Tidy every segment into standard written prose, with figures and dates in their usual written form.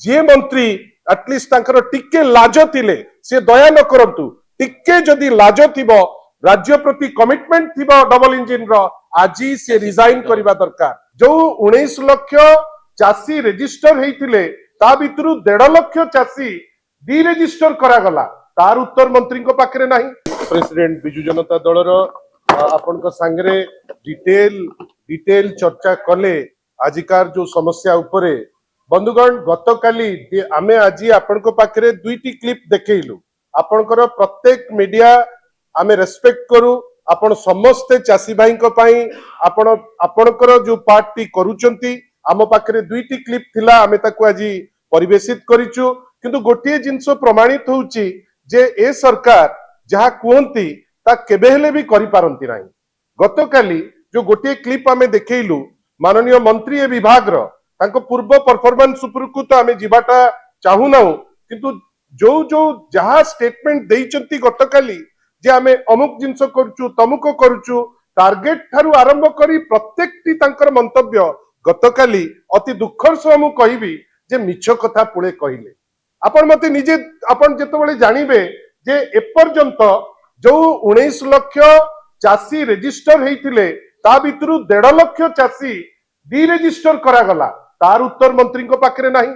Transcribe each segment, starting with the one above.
जे मंत्री एटलिस्ट तांकर टिके लाज थिले से दया न करंतु टिके जदि लाज थिबो राज्य प्रति कमिटमेंट थिबो डबल इंजिन रो आजी से रिजाइन करबा दरकार। जो 19 लाख चासी रजिस्टर हेतिले ता भितरु 1.5 लाख चासी डी रजिस्टर करा गला तार उत्तर मंत्री को पाखरे नाही। प्रेसिडेंट बिजू जनता दल रो आपन को संगरे डिटेल चर्चा कले आजिकार जो समस्या उपरे बंधुगण गतकाली आमे आज आपण को पाखरे दुईटी क्लिप देखैलु। आपणकर प्रत्येक मीडिया आमे रेस्पेक्ट करू आपण समस्ते चासी भाई को पाई आपणकर जो पार्टी करूचंती आम पाखरे दुईटी क्लिप थिला आमे ताको आज परिवेशित करिचु। किंतु गोटे जिंस प्रमाणित होउची जे ए सरकार जहा कुहंती ता केबे हेले भी करि पारंती नाही। गतकाली जो गोटे क्लिप आमे देखैलु माननीय मंत्री ए विभाग रो तांको पूर्व परफॉर्मेंस उपरकू तो आमे जीवाटा चाहू ना किंतु जो जो जहा स्टेटमेंट देइचंती गतकाली जे आमे अमुक जिंस करचु तमुक करचु टार्गेट थारु आरंभ करी प्रत्येकटी तांकर मंतव्य गतकाली अति दुखर सह मु कहिबी जे मिछ कथा पुळे कहिले। आपण मते निजे आपण जेतबेले जानिबे जे एपर्यंत जो 19 लाख चासी रजिस्टर हेतिले ता भितरु 1.5 लाख चासी डी रजिस्टर करा गला तार उत्तर मंत्री को पाखरे नाही।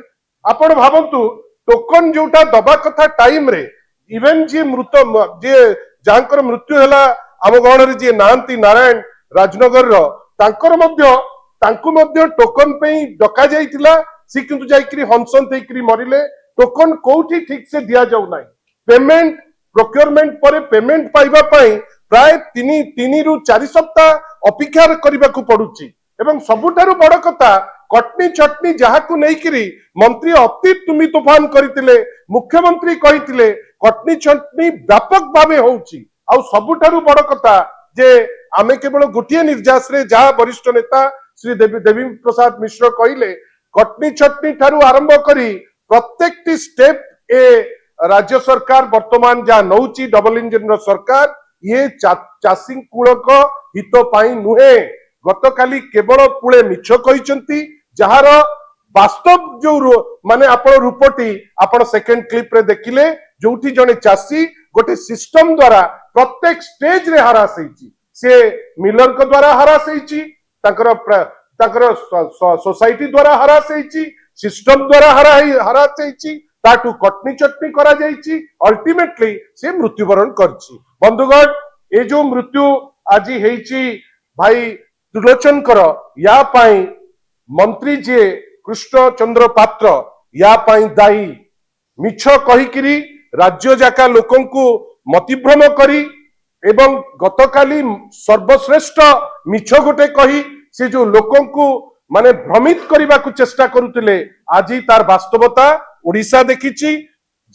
आपण भाबंतु टोकन जोटा दबा कथा टाइम रे इवन जे मृत जे जानकर मृत्यु हैला आम गण रे जे नांती नारायण राजनगर रो तांको मध्य टोकन पे डका जाइतिला सी किंतु जाइकरी हंसंत हेकरी मरिले टोकन कोठी ठीक से दिया जाउ नाही। पेमेंट प्रोक्योरमेंट पर पेमेंट पाइबा पई प्राय 3 रु 4 सप्ताह अपेक्षा करबा को पडुची एवं सबुठारु बड़ कथा कटनी चटनी जहाकू नेइकरी मंत्री अति तुमी तूफान करथिले मुख्यमंत्री कहिथिले कटनी चटनी व्यापक भावे होउची आ सबुठारु बड़ कथा जे आमे केवल गोटिए निर्यास रे जहा वरिष्ठ नेता श्री देवी प्रसाद मिश्र कहिले कटनी चटनी ठारू आरंभ करी प्रत्येकटी स्टेप ए राज्य सरकार वर्तमान जहा नौची डबल इंजिन रो सरकार ये चासी कूलक हित पाई नुहे। गतकाली केवल पुळे मिछ कहिसंती जहार वास्तव जो माने आपण रूपटी आपण सेकंड क्लिप रे देखिले जोठी जने चासी गोटे सिस्टम द्वारा प्रत्येक स्टेज रे हरास हेची से मिलर को द्वारा हरास हेची ताकर सोसाइटी द्वारा हरास हेची सिस्टम द्वारा हरास हेची ताटू कटनी चटनी करा जाइची अल्टीमेटली से मृत्युवरण करची। बंधुगण ए जो मृत्यु आज हेची भाई त्रिलोचन कर या पाई मंत्री जे कृष्ण चंद्र पात्र या पाई दायी मिछ कहिकिरी राज्य जाका लोकंकु मतिभ्रम करी एवं गतकाली सर्वश्रेष्ठ मिछ गोटे कही से जो लोकंकु माने भ्रमित करबा को चेष्टा करुतिले आज तार वास्तवता ओडिशा देखिची।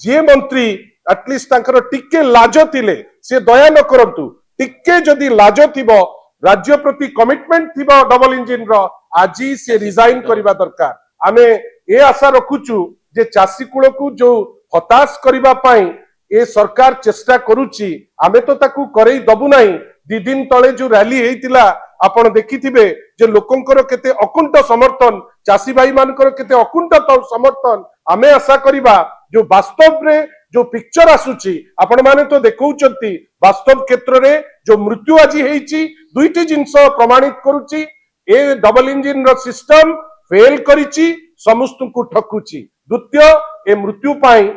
जे मंत्री एटलिस्ट तांकर टिके लाज थिले से दया न करंतु टिके जदि लाज थिबो राज्य प्रति कमिटमेंट थिबो डबल इंजिन रो आजी से रिजाइन करबा दरकार। आमे ए आशा रखुचु जे चासी कुल को जो हताश करबा पाई ए सरकार चेष्टा करूची आमे तो ताकू करई दबु नाही। 2 दिन तळे जो रैली हेतिला आपण देखिथिबे जे लोकंकर केते अकुंठ समर्थन चासी भाई मानकर केते अकुंठ समर्थन आमे आशा करिबा जो वास्तव रे जो पिक्चर आसुची आपण माने तो देखौचंती वास्तव क्षेत्र रे जो मृत्यु आजी हेची दुईटी जिंस प्रमाणित करूची ए डबल इंजिन रो सिस्टम फेल करिची समस्त को ठकुची। द्वितीय ए मृत्यु पाई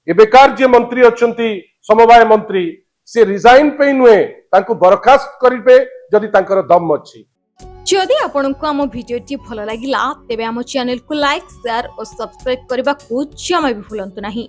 ए बेकार जे मंत्री अछंती समवाय मंत्री से रिजाइन पे नुए तांको बरखास्त करिबे जदि तांकर दम अछि। जदि आपनको आम भिडियोटी भल लागिला तेबे आम चैनल को लाइक शेयर और सब्सक्राइब करबा को जमा भी भूलंतु नहीं।